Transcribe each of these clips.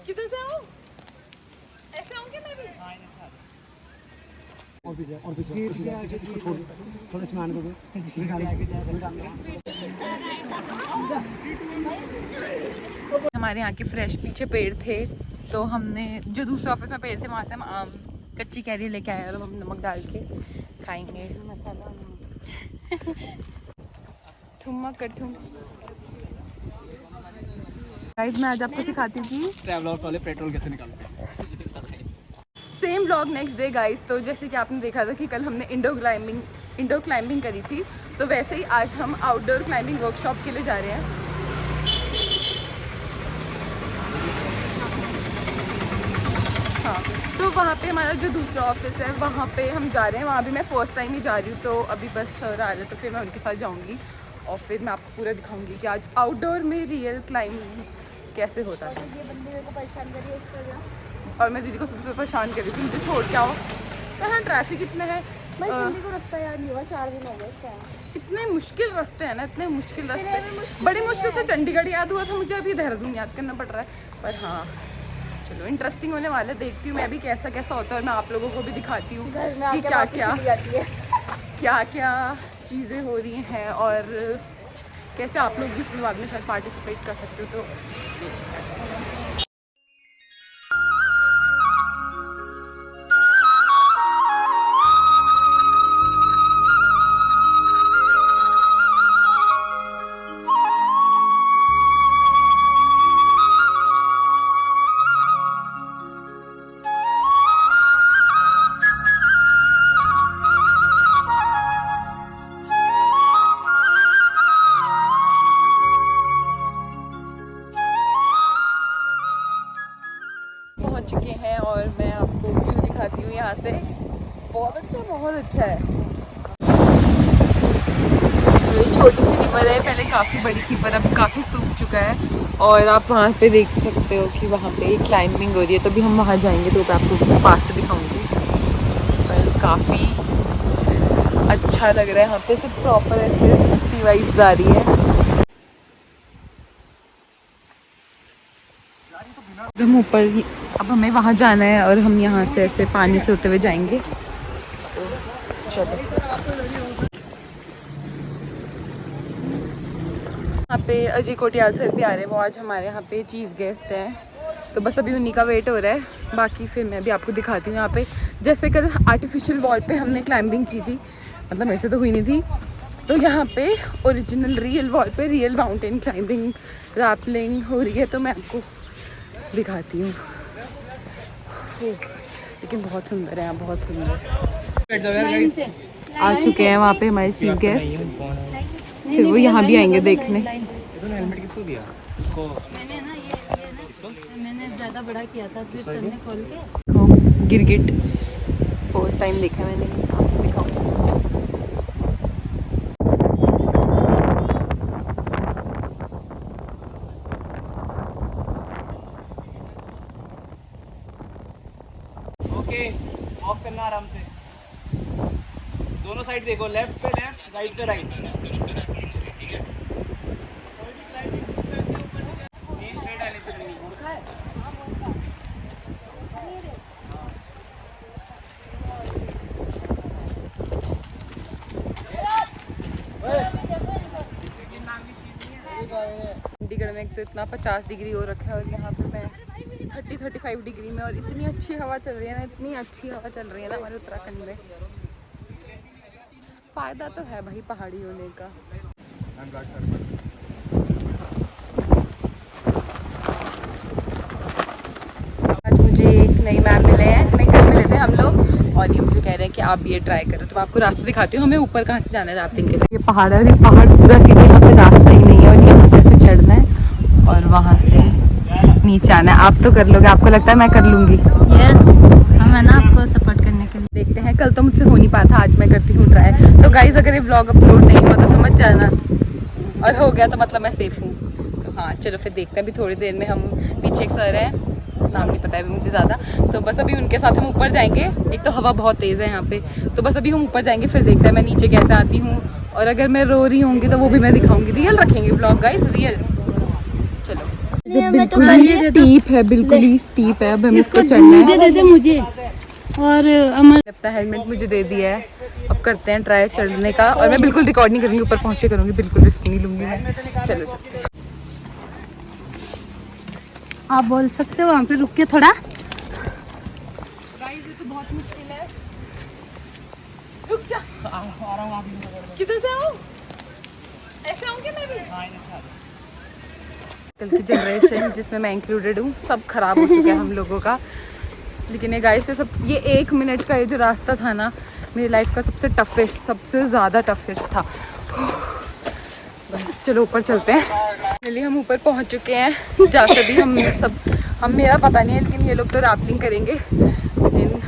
किधर से आऊँ? ऐसे आऊँगी मैं भी? और पीछे थोड़े स्नान को हमारे यहाँ के फ्रेश पीछे पेड़ थे, तो हमने जो दूसरे ऑफिस में पेड़ थे वहाँ से हम आम कच्ची कैरी लेके आए और हम नमक डाल के खाएंगे। मसाला ठुमक कठुम। गाइस मैं आज आपको सिखाती हूँ कि ट्रैवलर वाले पेट्रोल कैसे निकालते हैं। Same blog next day guys. तो जैसे कि आपने देखा था कि कल हमने इंडोर क्लाइंबिंग करी थी, तो वैसे ही आज हम आउटडोर क्लाइंबिंग वर्कशॉप के लिए जा रहे हैं। हाँ, तो वहाँ पे हमारा जो दूसरा ऑफिस है वहाँ पे हम जा रहे हैं। वहाँ भी मैं फर्स्ट टाइम ही जा रही हूँ, तो अभी बस सर आ रहे हैं तो फिर मैं उनके साथ जाऊँगी और फिर मैं आपको पूरा दिखाऊँगी कि आज आउटडोर में रियल क्लाइंबिंग कैसे होता है। ये बंदी मेरे को परेशान कर रही है इसका क्या? और मैं दीदी को सबसे परेशान कर रही थी मुझे छोड़ के आओ। तो हाँ ट्रैफिक इतने हैं, भाई बंदी को रास्ता याद नहीं हुआ, 4 दिन हो गए इसका। इतने मुश्किल रास्ते हैं ना, इतने मुश्किल रास्ते। बड़ी मुश्किल से चंडीगढ़ याद हुआ था मुझे, अभी देहरादून याद करना पड़ रहा है। पर हाँ चलो इंटरेस्टिंग होने वाला है, देखती हूँ मैं भी कैसा कैसा होता है और मैं आप लोगों को भी दिखाती हूँ कि क्या क्या चीज़ें हो रही हैं और कैसे आप लोग भी इसमें बाद में शायद पार्टिसिपेट कर सकते हो। तो पहुंच चुके हैं और मैं आपको व्यू दिखाती हूँ यहाँ से। बहुत अच्छा है। तो ये छोटी सी रिवर है, पहले काफ़ी बड़ी थी पर अब काफ़ी सूख चुका है। और आप वहाँ पे देख सकते हो कि वहाँ पे क्लाइंबिंग हो रही है, तो भी हम वहाँ जाएंगे तो मैं आपको पास से दिखाऊंगी। पर काफ़ी अच्छा लग रहा है यहाँ पे, सिर्फ प्रॉपर ऐसे स्कूटी वाइज जा रही है। हम ऊपर ही, अब हमें वहाँ जाना है और हम यहाँ से ऐसे पानी से होते हुए जाएंगे। तो चलो यहाँ पे अजय कोटियाल सर भी आ रहे हैं, वो आज हमारे यहाँ पे चीफ गेस्ट हैं। तो बस अभी उन्हीं का वेट हो रहा है, बाकी फिर मैं भी आपको दिखाती हूँ। यहाँ पे जैसे कल आर्टिफिशियल वॉल पे हमने क्लाइंबिंग की थी, मतलब मेरे से तो हुई नहीं थी, तो यहाँ पे ओरिजिनल रियल वॉल पे रियल माउंटेन क्लाइंबिंग रैपलिंग हो रही है। तो मैं आपको दिखाती हूँ, लेकिन बहुत सुंदर है यहाँ, बहुत सुंदर। आ चुके हैं वहाँ पे हमारे चीफ गेस्ट, फिर वो यहाँ भी आएंगे देखने। हेलमेट किसको दिया? उसको मैंने ना ये मैंने ज़्यादा बड़ा किया था, फिर सर ने खोल के गिरगिट फर्स्ट टाइम देखा मैंने, आपको दिखाऊँ। ओके, ऑफ करना आराम से, दोनों साइड देखो, लेफ्ट पे लेफ्ट, राइट पे राइट। चंडीगढ़ में एक तो इतना 50 डिग्री हो रखा है और यहाँ पे मैं 30-35 डिग्री में, और इतनी अच्छी हवा चल रही है ना, इतनी अच्छी हवा चल रही है ना हमारे उत्तराखंड में। फ़ायदा तो है भाई पहाड़ी होने का। आज मुझे एक नई मैम मिले हैं, नहीं कल मिले थे हम लोग, और ये मुझे कह रहे हैं कि आप भी ये ट्राई करो। तो मैं आपको रास्ता दिखाती हूँ, हमें ऊपर कहाँ से जाना है रैफ्टिंग के लिए। ये पहाड़ है और ये पहाड़ पूरा सीधे, यहाँ पे रास्ता ही नहीं है और यहाँ से ऐसे चढ़ना है और वहाँ से नीचे आना है। आप तो कर लोगे, आपको लगता है मैं कर लूँगी? यस, हम है ना आपको सपोर्ट करने के लिए। देखते हैं, कल तो मुझसे हो नहीं पाया था, आज मैं करती हूँ ट्राई। तो गाइज अगर ये व्लॉग अपलोड नहीं हुआ तो समझ जाना, और हो गया तो मतलब मैं सेफ हूँ। तो हाँ चलो फिर देखते हैं। अभी थोड़ी देर में हम पीछे एक सर हैं, नाम नहीं पता है अभी मुझे ज़्यादा, तो बस अभी उनके साथ हम ऊपर जाएंगे। एक तो हवा बहुत तेज़ है यहाँ पे, तो बस अभी हम ऊपर जाएंगे, फिर देखते हैं मैं नीचे कैसे आती हूँ। और अगर मैं रो रही होंगी तो वो भी मैं दिखाऊंगी। रियल रखेंगे व्लॉग गाइज, रियल। चलो बिल्कुल ही स्टीप है, बिल्कुल ही स्टीप है। अब हमें इसको चढ़ना है। दे दे मुझे और अमर अपना हेलमेट मुझे दे दिया है, अब करते हैं ट्राई चढ़ने का। और मैं बिल्कुल रिकॉर्ड नहीं करूँगी, ऊपर पहुँचे करूँगी, बिल्कुल रिस्क नहीं लूँगी मैं। चलो चलते हैं। आप बोल सकते हो वहाँ पे रुक के थोड़ा। गाइस ये तो बहुत मुश्किल है। रुक जा। किधर से आऊँ? ऐसे आऊँ क्या मैं भी? कल की जनरेशन जिसमें मैं इंक्लूडेड हूँ, सब खराब हो चुका है हम लोगों का। लेकिन ये गाइस ये 1 मिनट का ये जो रास्ता था ना, मेरी लाइफ का सबसे टफेस्ट, सबसे ज़्यादा टफेस्ट था। बस चलो ऊपर चलते हैं। फाइनली हम ऊपर पहुंच चुके हैं। जाकर भी हम मेरा पता नहीं है, लेकिन ये लोग तो रैपलिंग करेंगे। लेकिन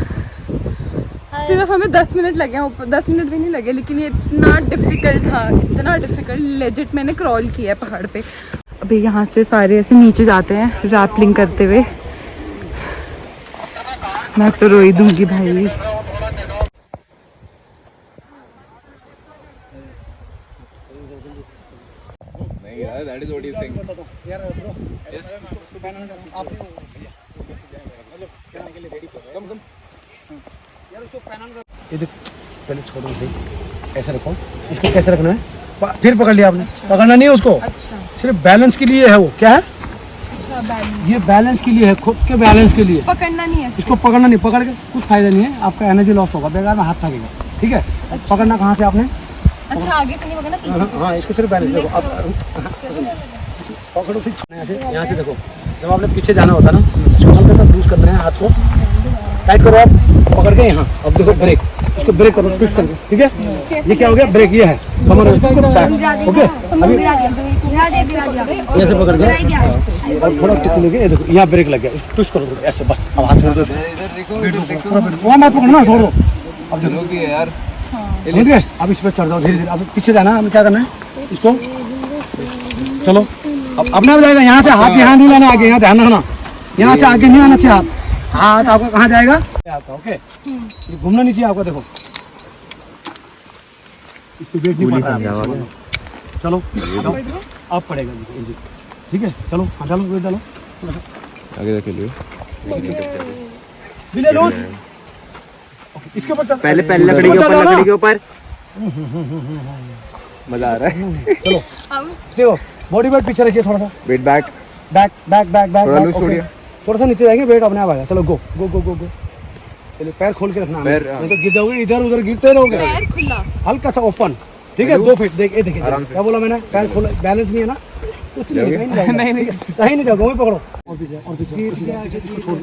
सिर्फ हमें 10 मिनट लगे हैं ऊपर, 10 मिनट भी नहीं लगे, लेकिन ये इतना डिफ़िकल्ट था, इतना डिफ़िकल्ट। लेजिट मैंने क्रॉल किया है पहाड़ पे। अभी यहाँ से सारे ऐसे नीचे जाते हैं रैपलिंग करते हुए। मैं तो रो ही दूंगी भाई। नहीं यार, that is what you think. Yes. ये देख, पहले छोड़ो भाई, ऐसा रखो। इसको कैसे रखना है? फिर पकड़ लिया आपने। पकड़ना नहीं है उसको। अच्छा सिर्फ बैलेंस के लिए है वो। क्या है? अच्छा, बैलेंस। ये बैलेंस के लिए है, खुद के बैलेंस के लिए। पकड़ना नहीं है इसको पकड़ना नहीं, पकड़ के कुछ फायदा नहीं है, आपका एनर्जी लॉस होगा, बेकार में हाथ थकेगा। ठीक है? अच्छा। पकड़ना कहाँ से आपने? अच्छा, आगे से नहीं पकड़ना, पीछे। हाँ, इसको सिर्फ बैलेंस देखो। अब पकड़ो फिर यहाँ से देखो। जब आपने पीछे जाना होता ना, इसको हल्का सा लूज करना है, हाथ को टाइट करो आप, पकड़ के यहाँ। अब देखो ब्रेक, इसको ब्रेक करो, ट्विस्ट करके। ठीक है? ये क्या हो गया? ब्रेक ये है, कमर ओके। अभी ऐसे पकड़ के और थोड़ा पीछे लेके, ये देखो यहाँ ब्रेक लग गया, ट्विस्ट करो ऐसे, बस। अब हाथ छोड़ दो इसको, वहाँ मत पकड़ना, छोड़ दो। अब देखो यार, समझ गए? अब इस पर चढ़ जाओ धीरे धीरे। अब पीछे जाना है, हमें क्या करना है इसको। चलो अब अपना हो जाएगा। यहाँ से हाथ यहाँ नहीं लाना, आगे यहाँ ध्यान रखना। यहाँ से आगे नहीं आना चाहिए हाथ। हाथ आपका कहाँ जाएगा? आपका ओके। ये घूमना नहीं चाहिए आपका। देखो इस पे वेट नहीं पड़ता है। चलो अब पड़ेगा इंजन। ठीक है? चलो हाँ, चलो वेट डालो आगे देख लियो। बिले लो इसके ऊपर। पहले लकड़ी के ऊपर मजा आ रहा है। चलो देखो, बॉडी वेट पीछे रखिए थोड़ा सा। Wait back back back back back थोड़ा लूज छोड़िए। थोड़ा सा नीचे जाएंगे, वेट अपने आप आएगा। चलो गो गो गो गो गो। चलिए पैर खोल के रखना, पैर, नहीं तो गिर जाओगे, इधर उधर गिरते रहोगे। पैर खुला, हल्का सा ओपन। ठीक है? 2 फीट। देख ये देखिए, आराम से। क्या बोला मैंने? पैर खोला, बैलेंस नहीं है ना, कुछ नहीं, कहीं नहीं जाओगे। नहीं कहीं नहीं जाओगे, वहीं पकड़ो। और पीछे और पीछे इसको छोड़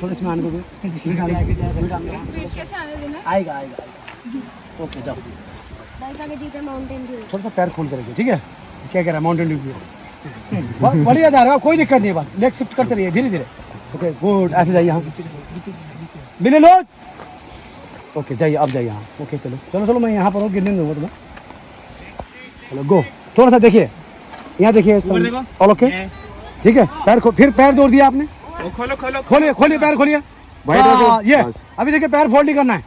थोड़ा इसमें आने दोगे। पेट कैसे आने देना है? आएगा आएगा। ओके जाओ। थोड़ा सा पैर खोल के रखिए। ठीक है? क्या कह रहा है? माउंटेन ड्यू बहुत बढ़िया जा रहा है, कोई दिक्कत नहीं है। बात लेग शिफ्ट करते रहिए धीरे धीरे। ओके गुड, ऐसे जाइए यहाँ बिना लो। ओके जाइए, अब जाइए यहाँ। ओके चलो चलो चलो, मैं यहाँ पर हूँ, गिरने नहीं दूँगा तुम्हें। चलो गो। थोड़ा सा देखिए, यहाँ देखिए। ओके ठीक है? पैर फिर पैर जोड़ दिया आपने। खोलो खोलो खोलिए खोलिए, पैर खोलिए। ये अभी देखिए, पैर फोल्ड नहीं करना है,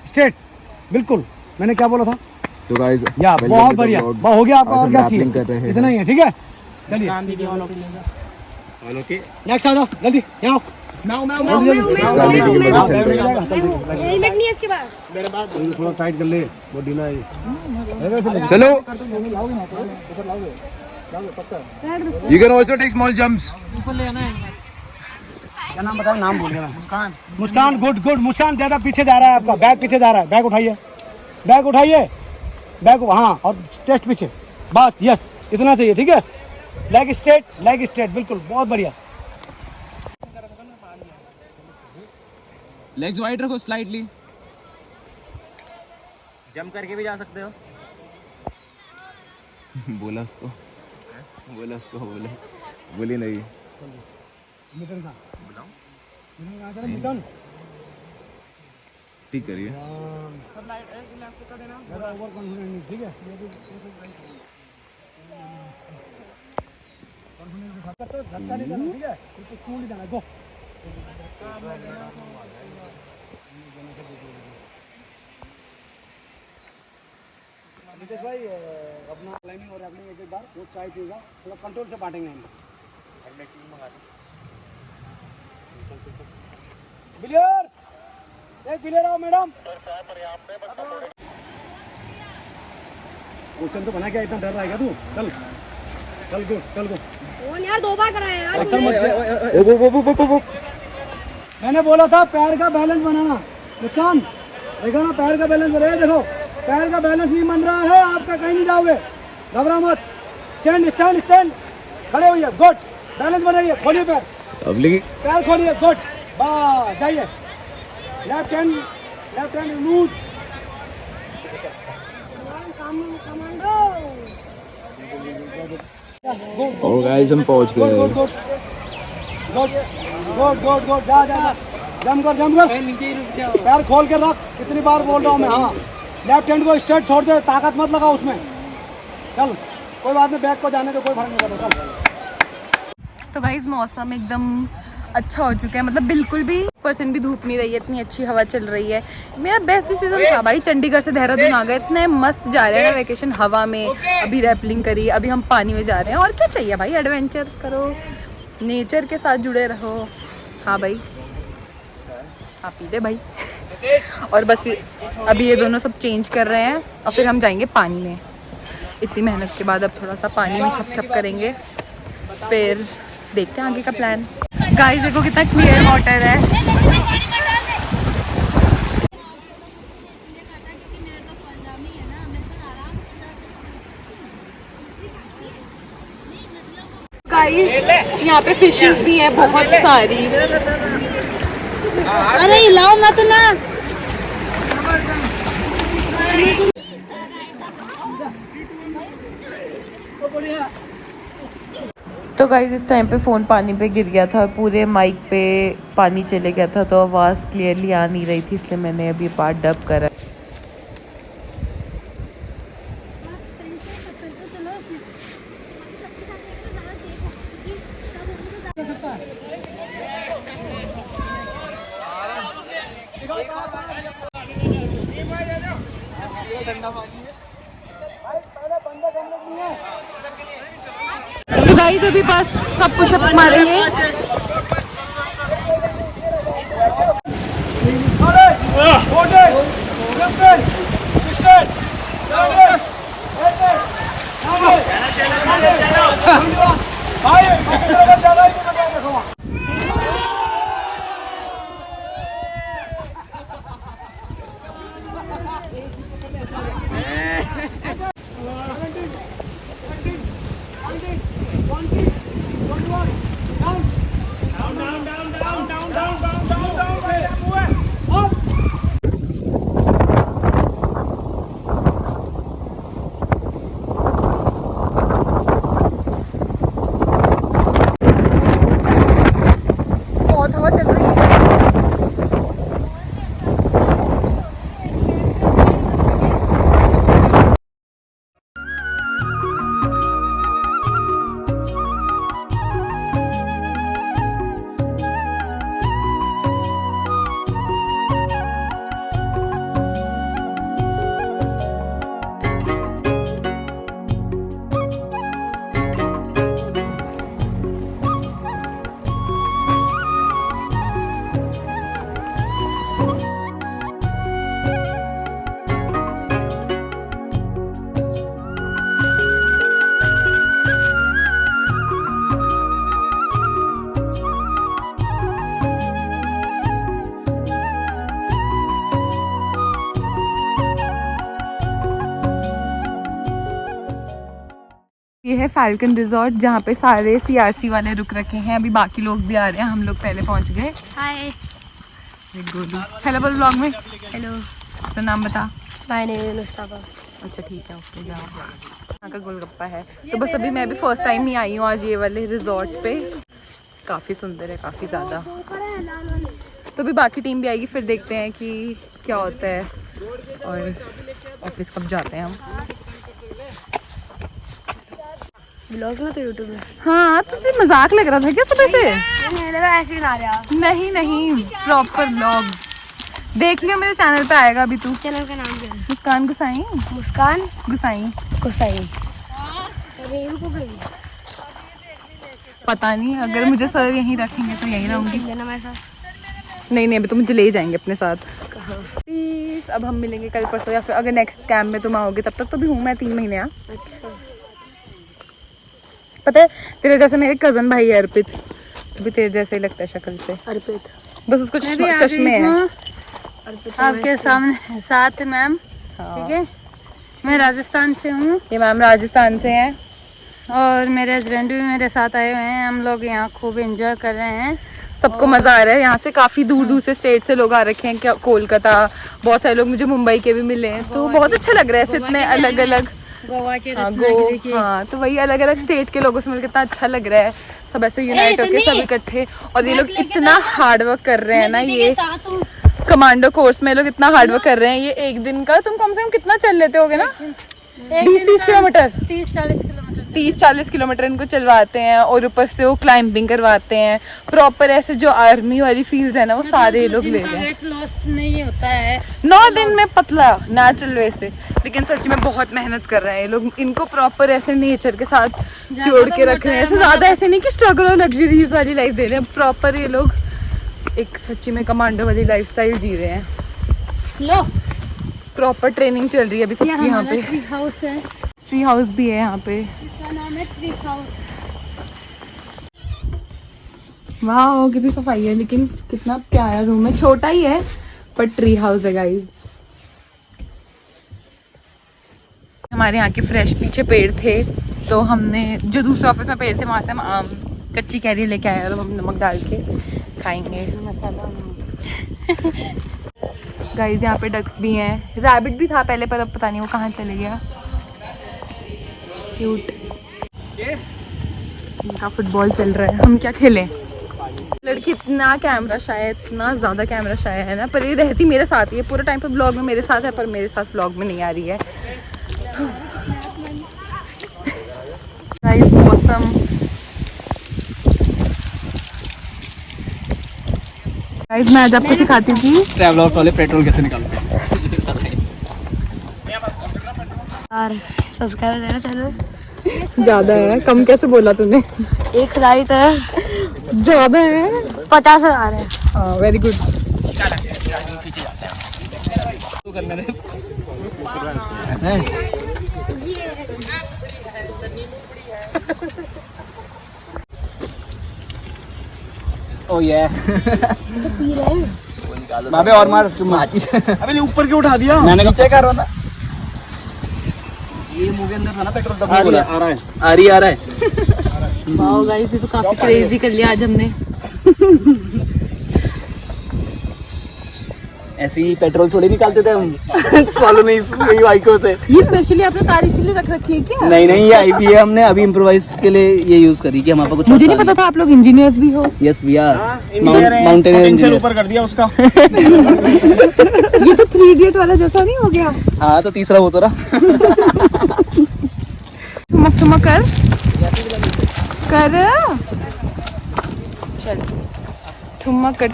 स्ट्रेट बिल्कुल। मैंने क्या बोला था? सो गाइस, या बहुत बढ़िया, हो गया आपका। और क्या चाहिए? इतना ही है। ठीक है? चलिए नेक्स्ट आ जाओ, जल्दी यहाँ आओ। हेलमेट नहीं है इसके पास। थोड़ा टाइट कर ले, वो ढीला है। चलो, you can also take small jumps. क्या नाम बताओ? नाम भूल गया मैं। मुस्कान। मुस्कान, गुड गुड। मुस्कान ज्यादा पीछे जा रहा है आपका, बैग पीछे जा रहा है। बैग उठाइए, बैग उठाइए, बैग हाँ, और चेस्ट पीछे, बस। यस, इतना चाहिए। ठीक है? लेग स्ट्रेट बिल्कुल, बहुत बढ़िया। लेग्स वाइड रखो स्लाइटली। जंप करके भी जा सकते हो। बोला बोली नहीं। ठीक करिए। ठीक है? धक्का नहीं देना। ठीक है? स्कूल जाना। गो। नितेश भाई, अपना क्लाइंबिंग और रैपलिंग एक बार वो चाय पिएगा, थोड़ा कंट्रोल से बांटेंगे हम। बिलियर एक बिलियर आओ मैडम। क्वेश्चन तो बना क्या इतना डर रहा है क्या तू? चल चल गो चल गो। फोन यार 2 बार कराया यार। मैंने बोला था पैर का बैलेंस बनाना। मुस्कान देखो ना, पैर का बैलेंस बनाया। देखो पैर का बैलेंस नहीं बन रहा है आपका, कहीं नहीं जाओगे। घबरा मत। स्टैंड स्टैंड स्टैंड, खड़े होइए। गुड, बैलेंस बनाइए। खोलिए पैर, पैर खोलिए। गुड, बस जाइए। Left hand loose. कमांडो। और गाइस हम पहुंच गए। Good good good good good, जा जा, जम कर जम कर। पैर खोल के रख। कितनी बार बोल रहा हूँ मैं? हाँ, लेफ्ट हैंड को स्ट्रेट छोड़ दे, ताकत मत लगा उसमें। चल कोई बात नहीं, बैक को जाने दो, कोई फर्क नहीं पड़ता। चल। तो गाइस मौसम एकदम अच्छा हो चुका है, मतलब बिल्कुल भी % भी धूप नहीं रही है, इतनी अच्छी हवा चल रही है। मेरा बेस्ट डिसीजन था भाई, चंडीगढ़ से देहरादून आ गए, इतने मस्त जा रहे हैं ना वेकेशन हवा में। अभी रैपलिंग करी, अभी हम पानी में जा रहे हैं। और क्या चाहिए भाई, एडवेंचर करो, नेचर के साथ जुड़े रहो। हाँ भाई, हाँ पी ले भाई। और बस अभी ये दोनों सब चेंज कर रहे हैं और फिर हम जाएंगे पानी में। इतनी मेहनत के बाद अब थोड़ा सा पानी में छप छप करेंगे, फिर देखते हैं आगे का प्लान। गाइस देखो कितना क्लियर वाटर है। गाइस यहाँ पे फिशेस भी हैं बहुत सारी। अरे हिलाओ ना तो ना। तो गाइस इस टाइम पे फ़ोन पानी पे गिर गया था और पूरे माइक पे पानी चले गया था, तो आवाज़ क्लियरली आ नहीं रही थी, इसलिए मैंने अभी पार्ट डब करा। तो गाइस अभी बस सब पुशअप मारेंगे। बहुत हवा चल रही है। ये है फैल्कन रिजॉर्ट, जहाँ पे सारे CRC वाले रुक रखे हैं। अभी बाकी लोग भी आ रहे हैं, हम लोग पहले पहुँच गए। हाय। हेलो बोल ब्लॉग में। हेलो। अपना नाम बता। My name is Mustafa. अच्छा ठीक है, ओके जाओ। यहाँ का गोलगप्पा है। तो बस अभी मैं भी फर्स्ट टाइम ही आई हूँ आज ये वाले रिजॉर्ट पे। काफ़ी सुंदर है, काफ़ी ज़्यादा। तो अभी बाकी टीम भी आएगी, फिर देखते हैं कि क्या होता है और ऑफिस कब जाते हैं हम। ब्लॉग्स में तो यूट्यूब में। हाँ तुझे मजाक लग रहा था क्या सुबह से? नहीं लगा ऐसे ही बना रहा। नहीं नहीं, प्रॉपर ब्लॉग देख लियो, मेरे चैनल पे आएगा अभी। तू चैनल का नाम क्या है? मुस्कान गुसाई। मुस्कान गुसाई गुसाई। रुको गई। पता नहीं, अगर मुझे सर यहीं रखेंगे तो यहीं रहूँगी। लेना मेरे साथ। नहीं अभी तो मुझे ले जाएंगे अपने साथ। प्लीज अब हम मिलेंगे कल परसों, या फिर अगर नेक्स्ट कैंप में तुम आओगे तब तक तो भी हूँ मैं 3 महीने। यहाँ अच्छा पता है तेरे जैसे मेरे कजन भाई है अर्पित, तो भी तेरे जैसे ही लगता है शक्ल से, अर्पित। बस उसको चश्मे हैं। आपके सामने साथ मैम, ठीक है। मैं राजस्थान से हूँ ये मैम राजस्थान से हैं। और मेरे हस्बैंड भी मेरे साथ आए हुए हैं। हम लोग यहाँ खूब एंजॉय कर रहे हैं। सबको मजा आ रहा है। यहाँ से काफी दूर दूर से स्टेट से लोग आ रखे हैं, क्या कोलकाता, बहुत सारे लोग मुझे मुंबई के भी मिले हैं, तो बहुत अच्छा लग रहा है। इतने अलग अलग गोवा के हाँ रत्नागिरी के। हाँ, तो वही अलग अलग स्टेट के लोगों से मिलकर कितना अच्छा लग रहा है। सब ऐसे यूनाइट होकर सब इकट्ठे, और ये लोग इतना हार्ड वर्क कर रहे हैं ना। ये कमांडो कोर्स में लोग इतना हार्ड वर्क कर रहे हैं। ये एक दिन का तुम कम से कम कितना चल लेते होगे ना, 20-30 किलोमीटर, 30-40 किलोमीटर इनको चलवाते हैं। और ऊपर से वो क्लाइंबिंग करवाते हैं प्रॉपर। ऐसे जो आर्मी वाली फील्ड है ना, वो सारे लोग ले रहे हैं। वेट लॉस नहीं होता है 9 दिन में पतला नेचुरल वे से, लेकिन सच में बहुत मेहनत कर रहे हैं ये लोग। इनको प्रॉपर ऐसे नेचर के साथ जोड़ के रख रहे हैं। ऐसे ज्यादा ऐसे नहीं कि स्ट्रगल और लग्जरीज वाली लाइफ दे रहे हैं, प्रॉपर ये लोग एक सच्ची में कमांडो वाली लाइफस्टाइल जी रहे हैं। लो प्रॉपर ट्रेनिंग चल रही है अभी सबकी यहाँ पे। ट्री हाउस है, ट्री हाउस भी है यहाँ पे। इसका नाम है ट्री हाउस। वाह कितनी सफाई है, लेकिन कितना प्यारा रूम है। छोटा ही है पर ट्री हाउस है गाइस। हमारे यहाँ के फ्रेश पीछे पेड़ थे, तो हमने जो दूसरे ऑफिस में पेड़ थे वहां से हम आम कच्ची कैरी लेके आए, और हम नमक डाल के खाएंगे। मसाला गाइस यहाँ पे डक्स भी हैं, रैबिट भी था पहले, पर अब पता नहीं वो कहाँ चले गया। क्यूट। इनका फुटबॉल चल रहा है, हम क्या खेलें। लड़की इतना कैमरा शाय है, इतना ज़्यादा कैमरा शाय है ना, पर ये रहती मेरे साथ ही है पूरे टाइम पे। व्लॉग में मेरे साथ है, पर मेरे साथ व्लॉग में नहीं आ रही है। गाइस मौसम, गाइस मैं आज आपको सिखाती थी ट्रैवलर वाले पेट्रोल कैसे निकालते हैं। यार सब्सक्राइबर देना चैनल। ज़्यादा है, कम कैसे बोला तूने? 1000 ही तो है, ज़्यादा है। 50,000 है। हाँ वेरी गुड। ओ ये पी रहे हैं। अबे और मार तुम माचिस। अबे ऊपर क्यों उठा दिया? मैंने नीचे कर रहा था। ये मूवी अंदर था ना पेट्रोल, तब नहीं बोला। आ रहा है। वाओ गाइस ये तो काफी क्रेजी कर लिया आज हमने। ऐसे ही पेट्रोल थोड़ी निकालते थे हम। फॉलो नहीं इस बाइकों से। ये स्पेशली आपने कार इसीलिए रख रखी है क्या? नहीं ये आई भी है, हमने अभी इम्प्रोवाइज के लिए ये यूज करी कि हमारे पास कुछ मुझे नहीं पता था आप लोग इंजीनियर्स भी हो। Yes we are mountaineer engineer. ऊपर कर दिया उसका। ये तो 3 इडियट वाला जैसा नहीं हो गया? हाँ तो तीसरा वो तो रहा। ठुमक कर चल ठुमक कर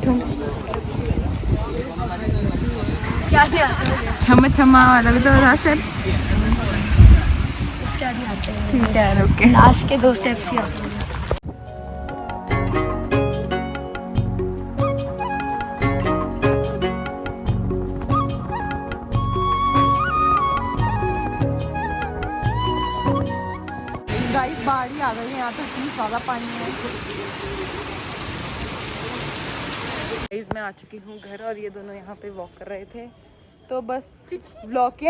इसके आगे आते हैं। छमा छमा वाला भी तो रहा सर। इसके आगे आते हैं। ठीक है ओके। लास्ट के 2 स्टेप्स ही आते हैं। गाइस बाढ़ ही आ गई है यहाँ तो, इतनी ज़्यादा पानी है। गाइस मैं आ चुकी हूँ घर, और ये दोनों यहाँ पे वॉक कर रहे थे, तो बस व्लॉग के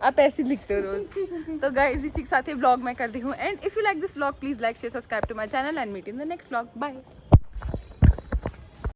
आप ऐसे लिखते हो रोज। तो गाइस इसी के साथ ही व्लॉग मैं करती हूँ and. If you like this vlog please like share subscribe to my channel and meet in the next vlog. Bye.